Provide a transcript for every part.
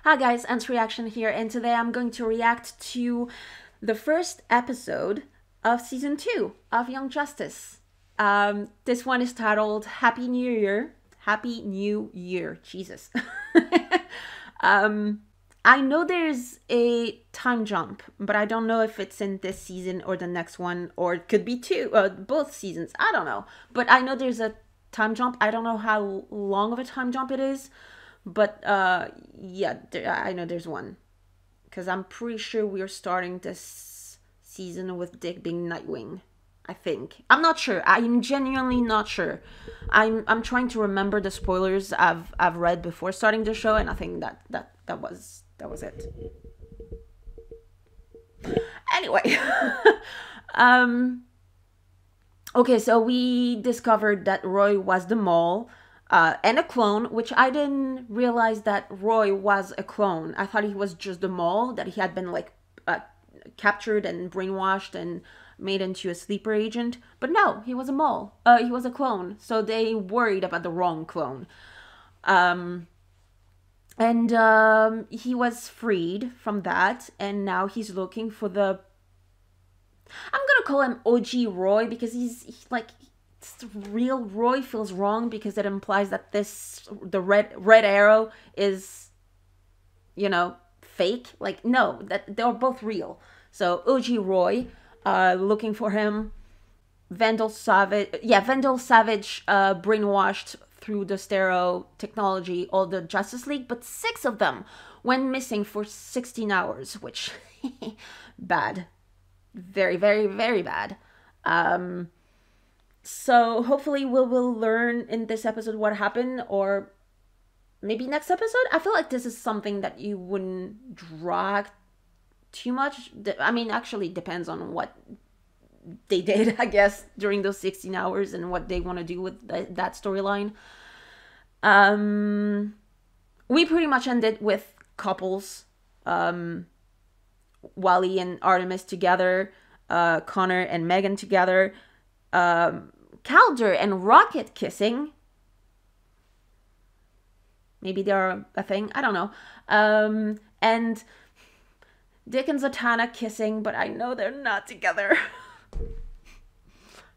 Hi guys, Ants Reaction here, and today I'm going to react to the first episode of season 2 of Young Justice. This one is titled Happy New Year. Happy New Year, Jesus. um, I know there's a time jump, but I don't know if it's in this season or the next one, or it could be both seasons. I don't know. But I know there's a time jump. I don't know how long of a time jump it is. But yeah, I know there's one. Because I'm pretty sure we're starting this season with Dick being Nightwing. I think. I'm not sure. I'm genuinely not sure. I'm trying to remember the spoilers I've read before starting the show, and I think that was it. Anyway. um okay, so we discovered that Roy was the mole. And a clone, which I didn't realize that Roy was a clone. I thought he was just the mole, that he had been like captured and brainwashed and made into a sleeper agent. But no, he was a mole. He was a clone. So they worried about the wrong clone. And he was freed from that, and now he's looking for the. I'm gonna call him OG Roy because he's like real Roy feels wrong because it implies that the red arrow is, fake. Like, no, that they're both real. So OG Roy, looking for him. Vandal Savage, brainwashed through the stereo technology all the Justice League, but 6 of them went missing for 16 hours, which bad, very, very, very bad. So hopefully we'll learn in this episode what happened, or maybe next episode. I feel like this is something that you wouldn't drag too much. I mean, actually depends on what they did, I guess, during those 16 hours and what they want to do with that storyline. We pretty much ended with couples. Wally and Artemis together, Connor and Megan together, Calder and Rocket kissing. Maybe they're a thing. I don't know. And Dick and Zatanna kissing, but I know they're not together.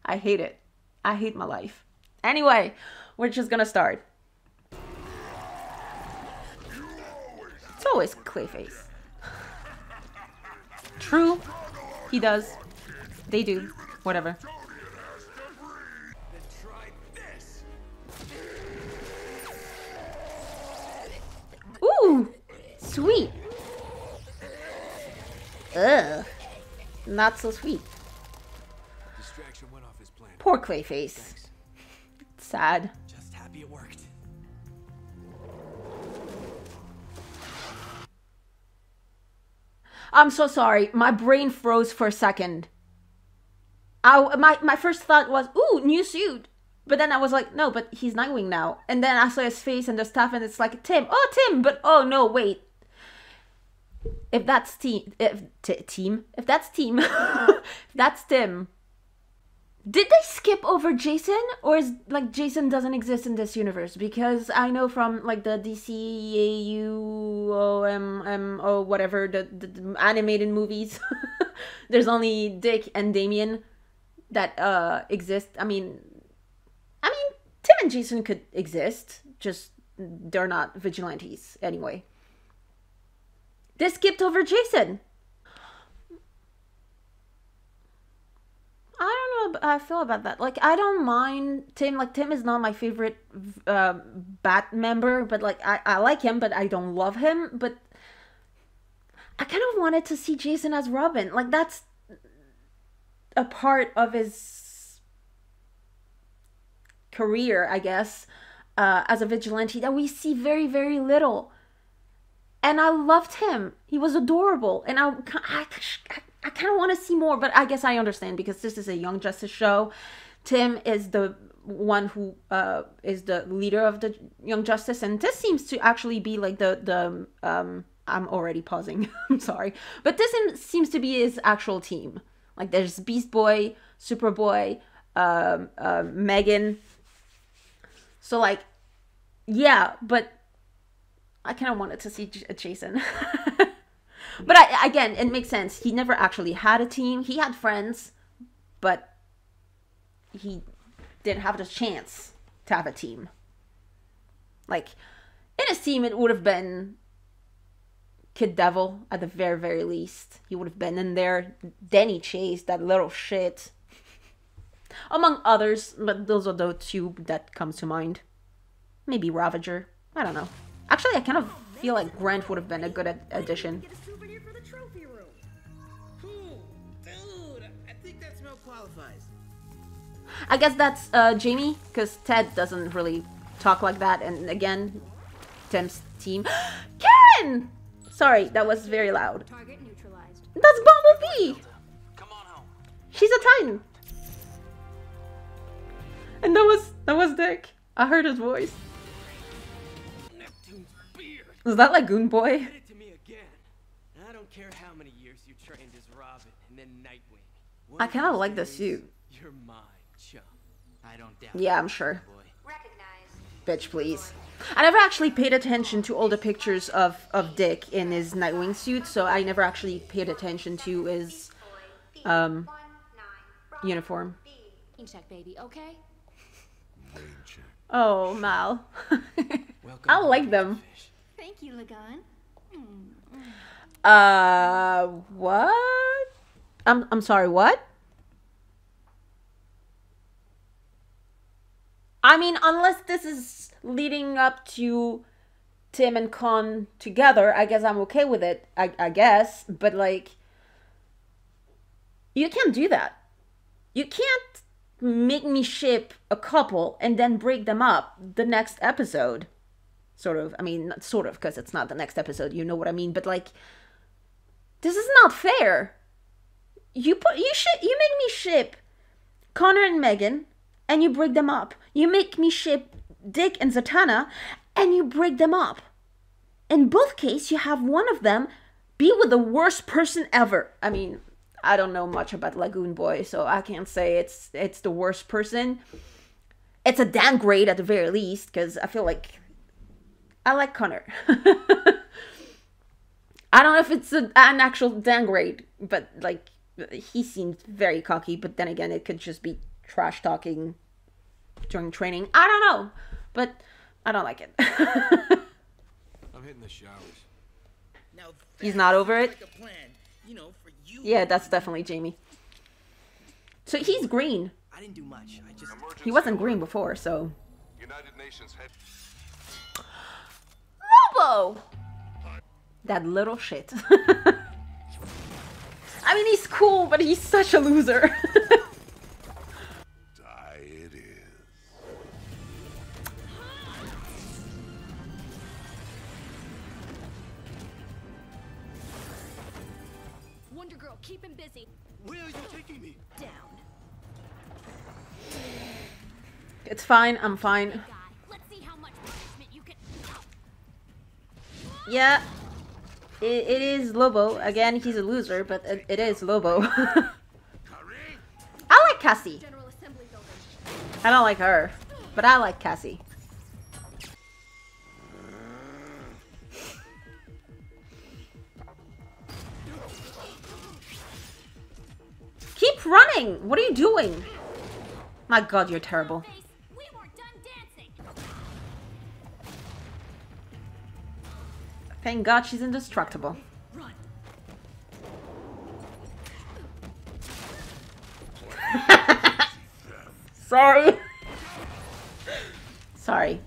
I hate it. I hate my life. Anyway, we're just gonna start. It's always Clayface. True. He does. They do. Whatever. Ooh! Sweet. Ugh. Not so sweet. Poor Clayface. Sad. Just happy it worked. I'm so sorry. My brain froze for a second. My first thought was, ooh, new suit. But then I was like, no, but he's Nightwing now. And then I saw his face and the stuff, and it's like, Tim. Oh, Tim. But oh, no, wait. If that's team. If that's team. If that's Tim. Did they skip over Jason? Or is, like, Jason doesn't exist in this universe? Because I know from, like, the DCAUOMMO, whatever, the animated movies, there's only Dick and Damian that exist. I mean, Tim and Jason could exist, just they're not vigilantes anyway. They skipped over Jason. I don't know how I feel about that. Like, I don't mind Tim. Like, Tim is not my favorite Bat member, but, like, I like him, but I don't love him. But I kind of wanted to see Jason as Robin. Like, that's a part of his career, I guess, as a vigilante that we see very, very little. And I loved him. He was adorable. And I kind of want to see more, but I guess I understand because this is a Young Justice show. Tim is the one who is the leader of the Young Justice, and this seems to actually be like the I'm already pausing. I'm sorry, but this seems to be his actual team. Like, there's Beast Boy, Superboy, Megan. So, like, yeah, but I kind of wanted to see Jason. But again, it makes sense. He never actually had a team. He had friends, but he didn't have the chance to have a team. Like, in his team, it would have been Kid Devil at the very, very least. He would have been in there. Danny Chase, that little shit. Among others, but those are the two that comes to mind. Maybe Ravager. I don't know. Actually, I kind of feel like Grant would have been a good addition. Get a souvenir for the trophy room. Cool. Dude, I think that smell qualifies. I guess that's Jamie, because Ted doesn't really talk like that. And again, Tim's team. Karen! Sorry, that was very loud. Target neutralized. That's Bumblebee! Come on home. She's a Titan. And that was Dick. I heard his voice. Neptune's beard. Is that Lagoon Boy? Get it to me again. I don't care how many years you trained as Robin and then Nightwing. One I kind of these like the days, suit. You're mine, chump. I don't doubt Yeah, it, I'm sure. boy. Recognized. Bitch, please. I never actually paid attention to all the pictures of Dick in his Nightwing suit, so I never actually paid attention to his uniform. Rain check, baby, okay? Oh, Mal. Welcome I home, like big them. fish. Thank you, Lagan. What? I'm sorry, what? I mean, unless this is leading up to Tim and Con together, I guess I'm okay with it. I guess. But, like, you can't do that. You can't make me ship a couple and then break them up the next episode. Sort of. I mean, not sort of, because it's not the next episode. You know what I mean? But, like, this is not fair. You make me ship Connor and Megan, and you break them up. You make me ship Dick and Zatanna, and you break them up. In both cases, you have one of them be with the worst person ever. I mean, I don't know much about Lagoon Boy, so I can't say it's the worst person. It's a downgrade at the very least, because I feel like I like Connor. I don't know if it's an actual downgrade, but, like, he seems very cocky, but then again, it could just be trash talking during training. I don't know, but I don't like it. I'm hitting the showers. Now He's not over it? like a plan, you know, for you. Yeah, that's definitely Jamie. So he's green. I didn't do much. I just He wasn't green before, so... United Nations head. Lobo! That little shit. I mean, he's cool, but he's such a loser. Die it is. Wonder Girl, keep him busy. where are you taking me? Down. It's fine, I'm fine. Guy, let's see how much punishment you can. Yeah, it is Lobo. Again, he's a loser, but it is Lobo. I like Cassie. General Assembly building. I don't like her, but I like Cassie. Keep running! What are you doing? My god, you're terrible. Face, we weren't done dancing. Thank god she's indestructible. Run. Sorry. Sorry.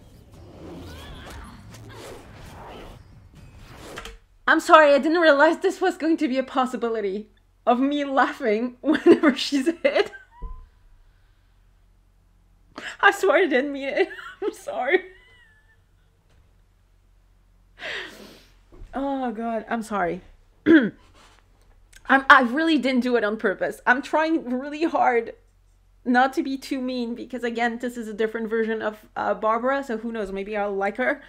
I'm sorry, I didn't realize this was going to be a possibility of me laughing whenever she's hit. I swear I didn't mean it. I'm sorry. Oh god, I'm sorry. I really didn't do it on purpose. I'm trying really hard not to be too mean because again, this is a different version of Barbara, so who knows, maybe I'll like her.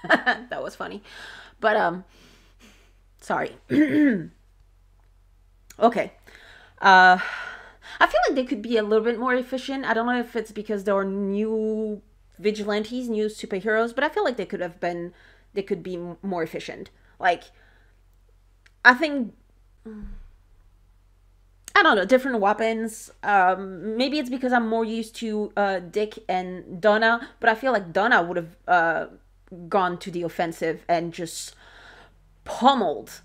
That was funny. But sorry. Okay. I feel like they could be a little bit more efficient. I don't know if it's because there are new vigilantes, new superheroes, but I feel like they could have been they could be more efficient. Like, I think, I don't know, different weapons. Maybe it's because I'm more used to Dick and Donna, but I feel like Donna would have gone to the offensive and just pummeled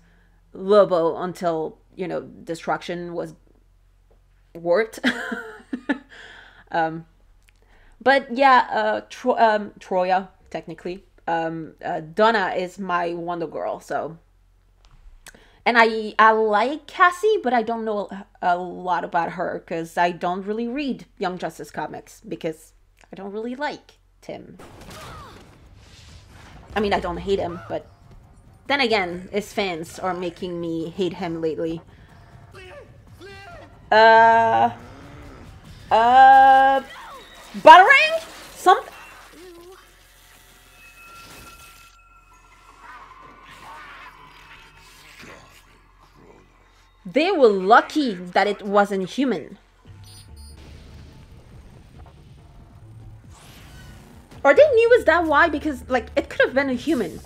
Lobo until, you know, destruction was worked. But yeah, Troya, technically. Donna is my Wonder Girl, so. And I like Cassie, but I don't know a lot about her because I don't really read Young Justice comics because I don't really like Tim. I mean, I don't hate him, but then again, his fans are making me hate him lately. Batarang? Something? They were lucky that it wasn't human. Or they knew is that why? Because, like, it could have been a human.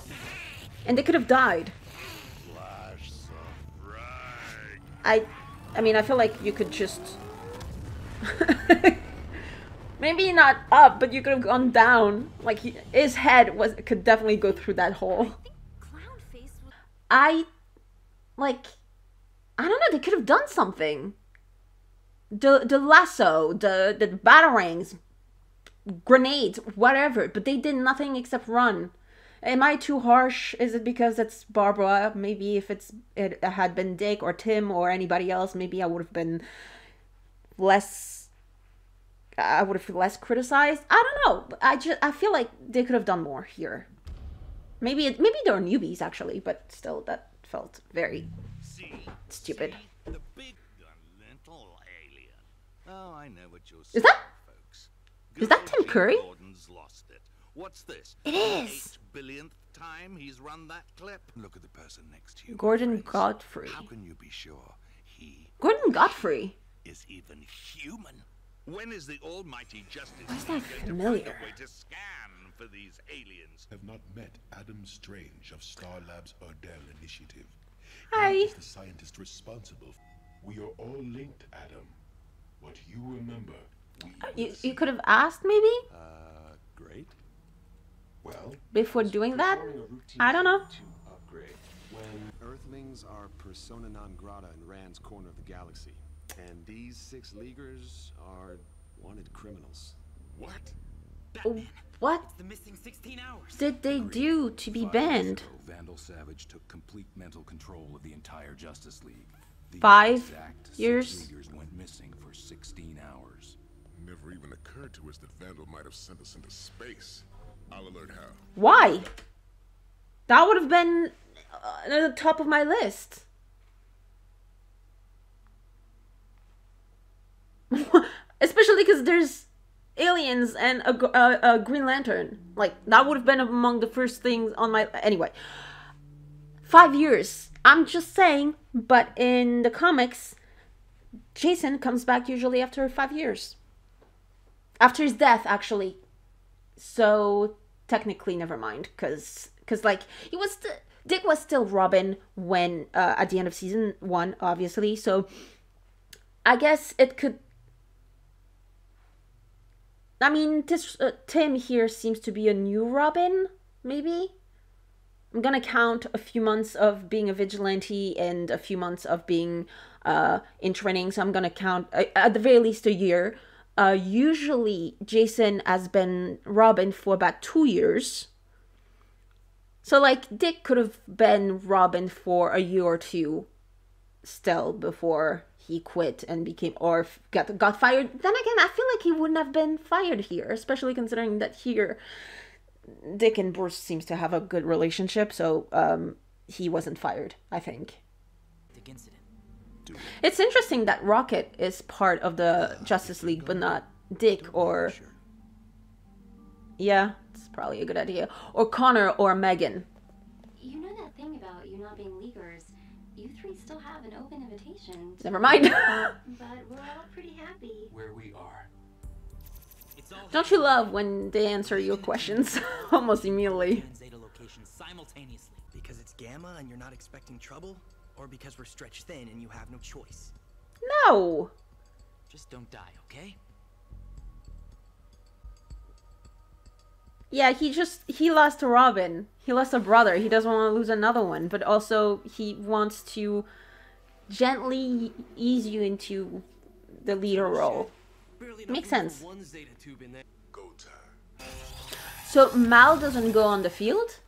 And they could have died. I mean, I feel like you could just... Maybe not up, but you could have gone down. Like, his head could definitely go through that hole. I don't know, they could have done something. The lasso, the batarangs, grenades, whatever, but they did nothing except run. Am I too harsh? Is it because it's Barbara? Maybe if it had been Dick or Tim or anybody else, maybe I would have been less criticized. I don't know. I feel like they could have done more here. Maybe they're newbies actually, but still that felt very stupid. The big little alien. Oh, I know what you're Is saying, folks. Is that Tim Curry? Gordon's lost it. What's this? It is. 8 billionth time he's run that clip. Look at the person next to you. my Gordon friends. Godfrey. How can you be sure he Gordon Godfrey. Is even human? When is the almighty Justice Why's League that going to familiar? find a way to scan for these aliens? Have not met Adam Strange of Star Labs Ardell Initiative. Hi. He is the scientist responsible. We are all linked, Adam. What you remember, we You could have asked maybe great? well, before doing that. Performing a routine I don't know. to upgrade. When Earthlings are persona non grata in Rand's corner of the galaxy, and these 6 Leaguers are wanted criminals. what? What The missing 16 hours. did they do to be 5 banned? years ago, Vandal Savage took complete mental control of the entire Justice League. The 5 exact 6 years? Leaguers went missing for 16 hours. Never even occurred to us that Vandal might have sent us into space. I'll alert how. Why? That would have been at the top of my list. Especially because there's aliens and a Green Lantern. Like, that would have been among the first things on my... Anyway. 5 years. I'm just saying, but in the comics, Jason comes back usually after 5 years. After his death, actually. So, technically, never mind. Because like, he was... Dick was still Robin when... at the end of season 1, obviously. So, I guess it could... I mean, this Tim here seems to be a new Robin, maybe? I'm gonna count a few months of being a vigilante and a few months of being in training, so I'm gonna count, at the very least, a year. Usually, Jason has been Robin for about 2 years. So, like, Dick could have been Robin for a year or two still before he quit and became, or got fired. Then again, I feel like he wouldn't have been fired here, especially considering that here Dick and Bruce seems to have a good relationship, so he wasn't fired, I think. It's interesting that Rocket is part of the Justice League, but not Dick or... Yeah, it's probably a good idea. Or Connor or Megan. You know that thing about you not being Leaguers? You 3 still have an open invitation. Never mind. But we're all pretty happy. Where we are. Don't you love when they answer your questions almost immediately? locations simultaneously. Because it's Gamma and you're not expecting trouble? Or because we're stretched thin and you have no choice? No. Just don't die, okay? Yeah, he lost a Robin. He lost a brother. He doesn't want to lose another one, but also he wants to gently ease you into the leader role. Makes sense. Go time. So Mal doesn't go on the field?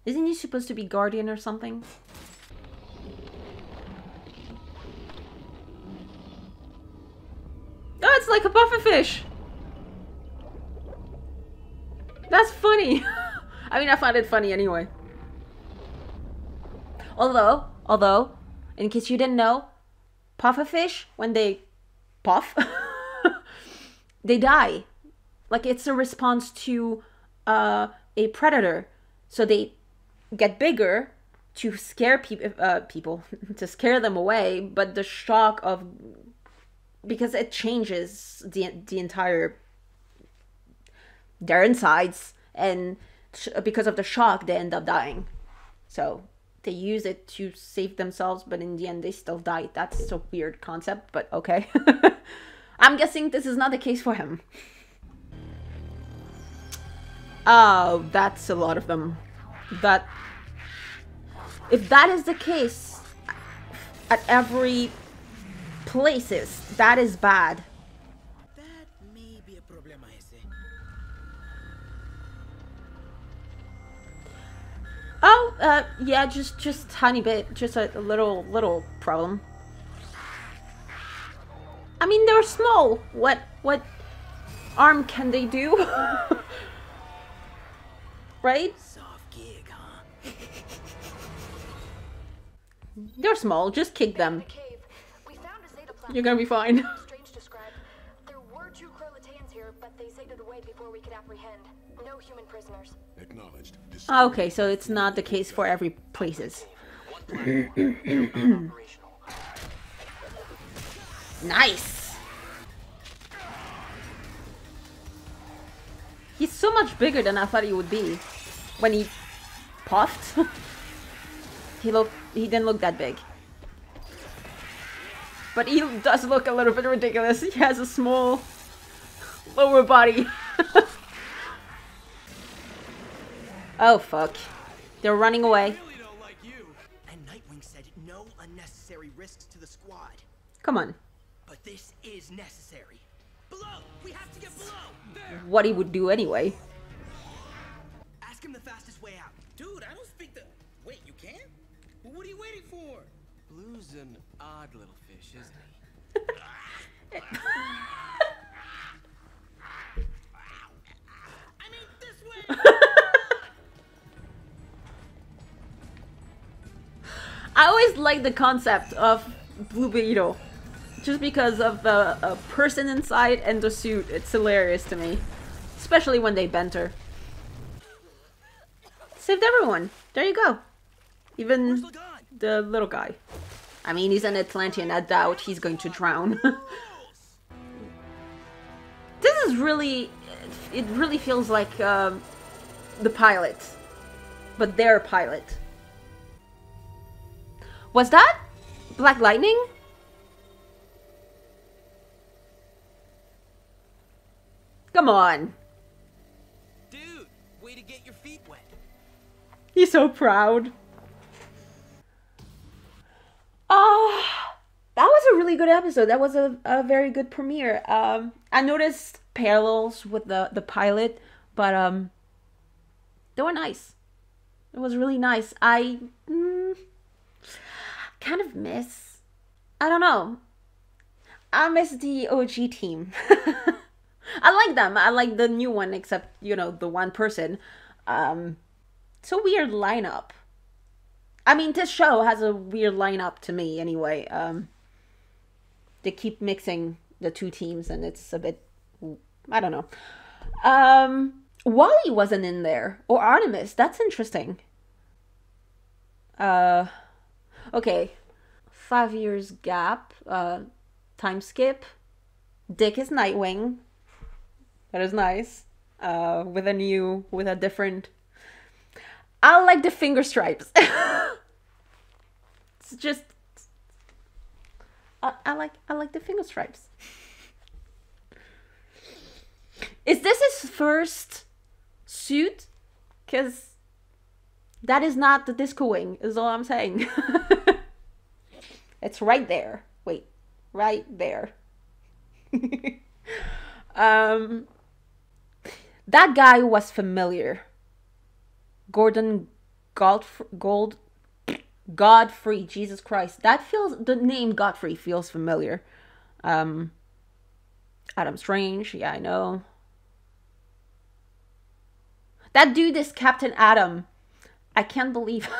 Isn't he supposed to be guardian or something? Oh, it's like a pufferfish! That's funny! I mean, I found it funny anyway. Although, in case you didn't know, pufferfish, when they puff, they die. Like, it's a response to a predator. So they get bigger to scare people, to scare them away, but the shock of... because it changes the entire... their insides, and because of the shock, they end up dying. So they use it to save themselves, but in the end, they still die. That's a weird concept, but okay. I'm guessing this is not the case for him. Oh, that's a lot of them. If that is the case at every places, that is bad. That may be a problema ese. Oh, yeah, just tiny bit, just a little problem. I mean, they're small. What arm can they do? Right? Soft gig, huh? They're small. Just kick them. You're gonna be fine. Strange described. There were 2 Krolataeans here, but they sailed away before we could apprehend. No human prisoners. Acknowledged. Okay, so it's not the case for every places. Nice. He's so much bigger than I thought he would be. When he puffed, he didn't look that big. But he does look a little bit ridiculous. He has a small lower body. Oh fuck. They're running away. And Nightwing said no unnecessary risks to the squad. Come on. But this is necessary. Below! We have to get below! There! What he would do anyway. Ask him the fastest way out. Dude, I don't speak the... Wait, you can? Well, what are you waiting for? Blue's an odd little fish, isn't he? I mean, this way! I always like the concept of Blue Beetle. Just because of the person inside and the suit. It's hilarious to me. Especially when they banter. Saved everyone. There you go. Even the little guy. I mean, he's an Atlantean. I doubt he's going to drown. This is really... It really feels like the pilot. But their pilot. Was that Black Lightning? Come on. Dude, way to get your feet wet. He's so proud. That was a really good episode. That was a very good premiere. I noticed parallels with the pilot, but they were nice. It was really nice. I kind of miss... I don't know. I miss the OG team. I like them. I like the new one, except, you know, the one person. It's a weird lineup. I mean, this show has a weird lineup to me, anyway. They keep mixing the two teams, and it's a bit... I don't know. Wally wasn't in there. Or Artemis. That's interesting. Okay. 5 years gap. Time skip. Dick is Nightwing. That is nice. With a different... I like the finger stripes. It's just I like the finger stripes. Is this his first suit? Because that is not the disco wing, is all I'm saying. It's right there. Wait, right there. That guy was familiar. Gordon Godfrey, Jesus Christ. The name Godfrey feels familiar. Adam Strange, yeah, I know. That dude is Captain Atom. I can't believe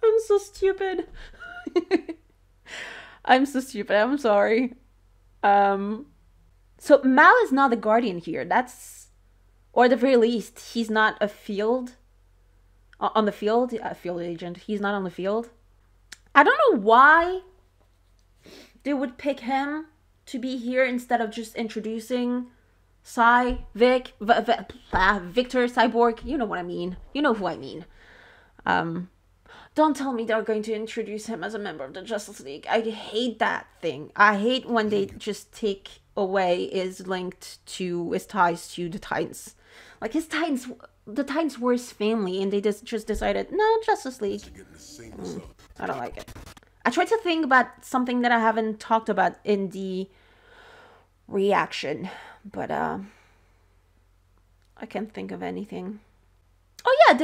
I'm so stupid. I'm so stupid, I'm sorry. So Mal is not the Guardian here. Or at the very least, he's not a field on the field, a field agent. He's not on the field. I don't know why they would pick him to be here instead of just introducing Victor, Cyborg. You know what I mean. You know who I mean. Don't tell me they're going to introduce him as a member of the Justice League. I hate that thing. I hate when they just take away his ties to the Titans. Like the Titans were his family, and they just decided, no, Justice League. I don't like it. I tried to think about something that I haven't talked about in the reaction, but I can't think of anything. Oh yeah,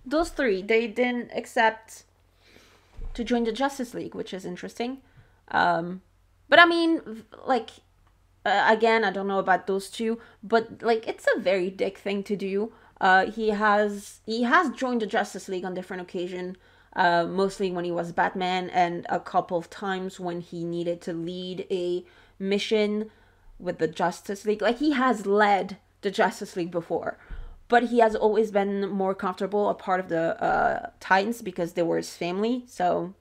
those three, they didn't accept to join the Justice League, which is interesting. But I mean, like, again, I don't know about those two, but like, it's a very Dick thing to do. He has joined the Justice League on different occasions, mostly when he was Batman, and a couple of times when he needed to lead a mission with the Justice League. Like, he has led the Justice League before, but he has always been more comfortable a part of the Titans because they were his family. So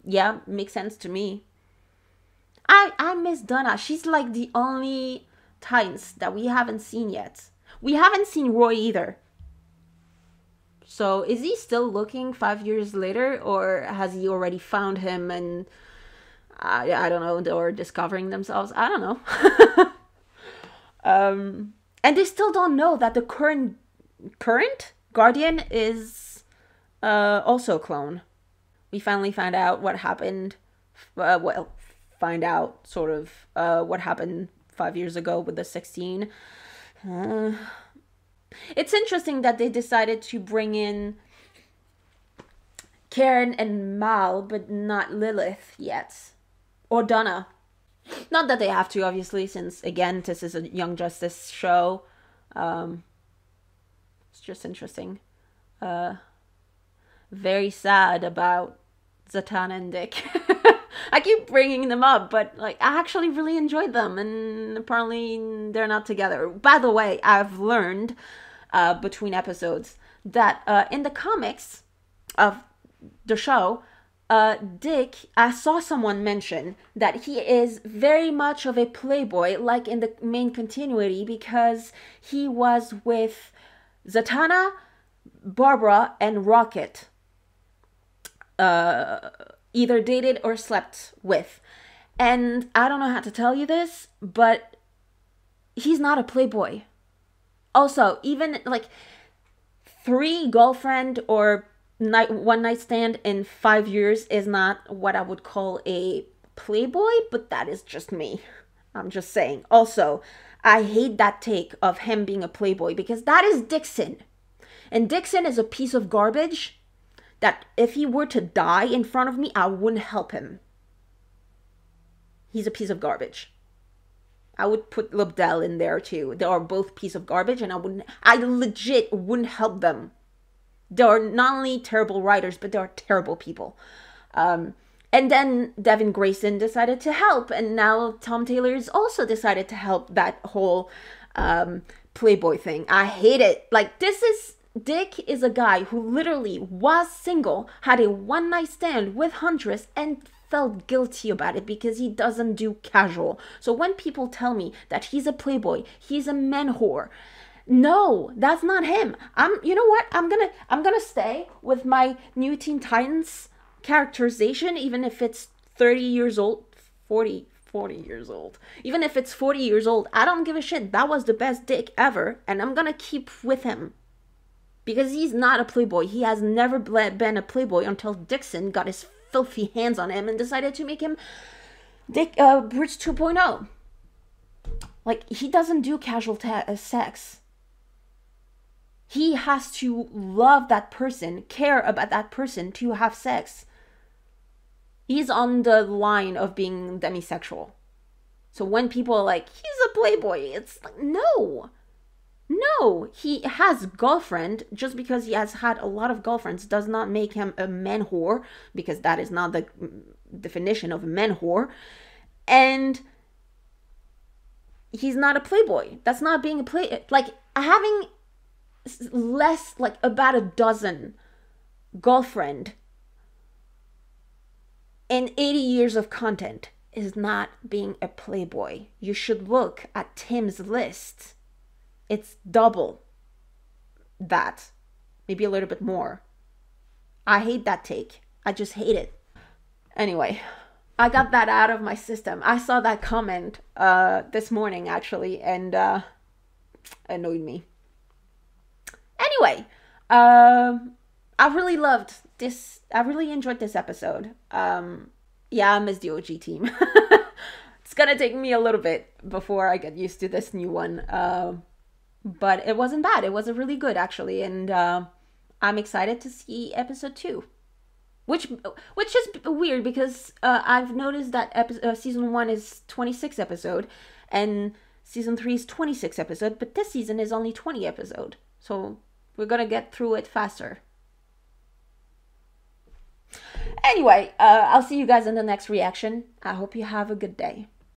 yeah, makes sense to me. I miss Donna. She's like the only Titans that we haven't seen yet. We haven't seen Roy either. So is he still looking 5 years later, or has he already found him and I don't know, or discovering themselves? I don't know. And they still don't know that the current Guardian is also a clone. We finally find out what happened. Find out sort of what happened 5 years ago with the 16. It's interesting that they decided to bring in Karen and Mal, but not Lilith yet. Or Donna. Not that they have to, obviously, since, again, this is a Young Justice show. It's just interesting. Very sad about Zatanna and Dick. I keep bringing them up, but like, I actually really enjoyed them, and apparently they're not together. By the way, I've learned between episodes that in the comics of the show, Dick, I saw someone mention that he is very much of a playboy, like in the main continuity, because he was with Zatanna, Barbara, and Rocket. Either dated or slept with. And I don't know how to tell you this, but he's not a playboy. Also, even like 3 girlfriend or one night stand in 5 years is not what I would call a playboy, but that is just me. I'm just saying. Also, I hate that take of him being a playboy, because that is Dixon. And Dixon is a piece of garbage that if he were to die in front of me, I wouldn't help him. He's a piece of garbage. I would put Lobdell in there too. They are both piece of garbage, and I legit wouldn't help them. They are not only terrible writers, but they are terrible people. And then Devin Grayson decided to help, and now Tom Taylor has also decided to help that whole playboy thing. I hate it. Like, Dick is a guy who literally was single, had a one-night stand with Huntress, and felt guilty about it because he doesn't do casual. So when people tell me that he's a playboy, he's a man whore, No, that's not him. You know what? I'm gonna stay with my New Teen Titans characterization, even if it's 30 years old, 40 years old. Even if it's 40 years old, I don't give a shit. That was the best Dick ever, and I'm gonna keep with him. Because he's not a playboy. He has never been a playboy until Dixon got his filthy hands on him and decided to make him Dick Bruce 2.0. Like, he doesn't do casual sex. He has to love that person, care about that person to have sex. He's on the line of being demisexual. So when people are like, he's a playboy, it's like, no. No, he has girlfriend. Just because he has had a lot of girlfriends does not make him a man whore, because that is not the definition of a man whore. And he's not a playboy. That's not being a play. Like, having less, like about a dozen girlfriend and 80 years of content is not being a playboy. You should look at Tim's list. It's double that. Maybe a little bit more. I hate that take. I just hate it. Anyway, I got that out of my system. I saw that comment this morning, actually, and annoyed me. Anyway, I really loved this. I really enjoyed this episode. Yeah, I miss the OG team. It's gonna take me a little bit before I get used to this new one. But it wasn't bad. It was really good, actually. And I'm excited to see episode 2. Which is weird, because I've noticed that season 1 is 26 episode. And season 3 is 26 episode. But this season is only 20 episode. So we're going to get through it faster. Anyway, I'll see you guys in the next reaction. I hope you have a good day.